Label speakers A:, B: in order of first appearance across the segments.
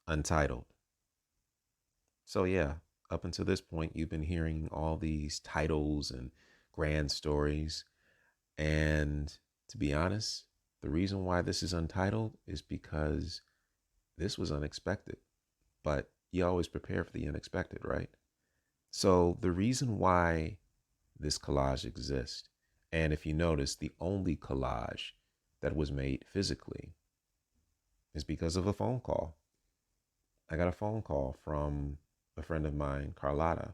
A: Untitled. So, yeah, up until this point, you've been hearing all these titles and grand stories. And to be honest, the reason why this is untitled is because this was unexpected. But you always prepare for the unexpected, right? So, the reason why this collage exists, and if you notice, the only collage that was made physically is because of a phone call. I got a phone call from a friend of mine, Carlotta,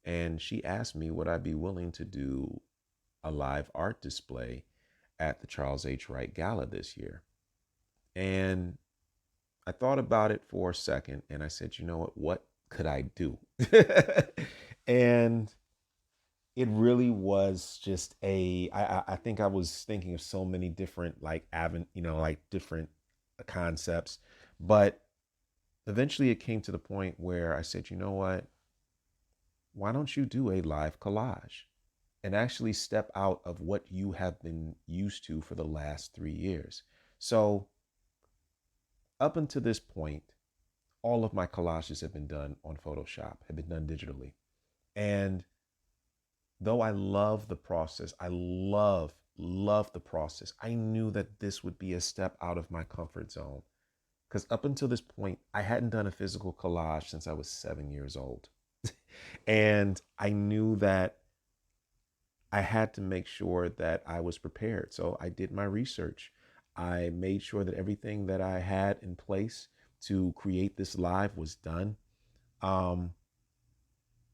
A: and she asked me would I be willing to do a live art display at the Charles H. Wright Gala this year. And I thought about it for a second and I said, you know what could I do? And it really was just I think I was thinking of so many different like different concepts, but eventually it came to the point where I said, you know what? Why don't you do a live collage and actually step out of what you have been used to for the last 3 years? So, up until this point, all of my collages have been done on Photoshop, have been done digitally. And though I love the process, love the process, I knew that this would be a step out of my comfort zone. Because up until this point, I hadn't done a physical collage since I was 7 years old. And I knew that I had to make sure that I was prepared. So I did my research. I made sure that everything that I had in place to create this live was done. Um,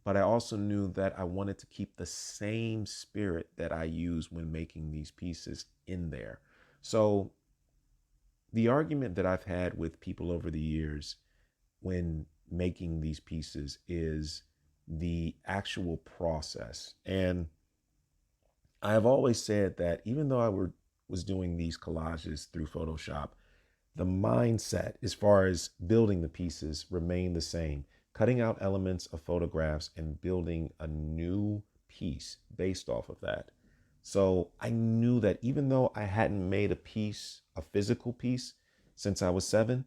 A: but I also knew that I wanted to keep the same spirit that I use when making these pieces in there. So the argument that I've had with people over the years when making these pieces is the actual process. And I have always said that even though was doing these collages through Photoshop, the mindset as far as building the pieces remained the same, cutting out elements of photographs and building a new piece based off of that. So I knew that even though I hadn't made a piece, a physical piece, since I was 7,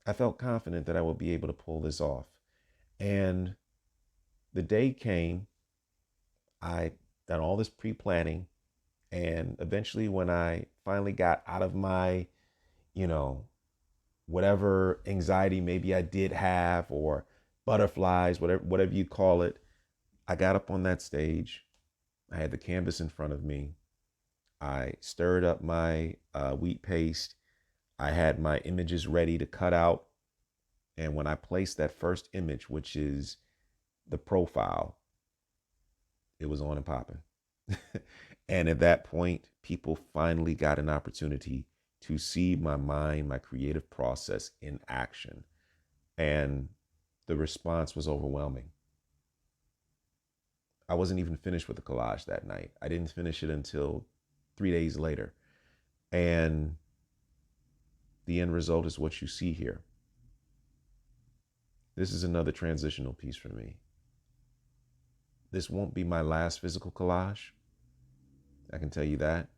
A: I felt confident that I would be able to pull this off. And the day came, I done all this pre-planning, and eventually when I finally got out of my, you know, whatever anxiety maybe I did have or butterflies, whatever you call it, I got up on that stage. I had the canvas in front of me. I stirred up my wheat paste. I had my images ready to cut out. And when I placed that first image, which is the profile, it was on and popping. And at that point, people finally got an opportunity to see my mind, my creative process in action. And the response was overwhelming. I wasn't even finished with the collage that night. I didn't finish it until 3 days later. And the end result is what you see here. This is another transitional piece for me. This won't be my last physical collage. I can tell you that.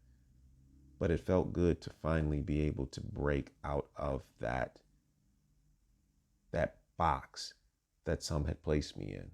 A: But it felt good to finally be able to break out of that box that some had placed me in.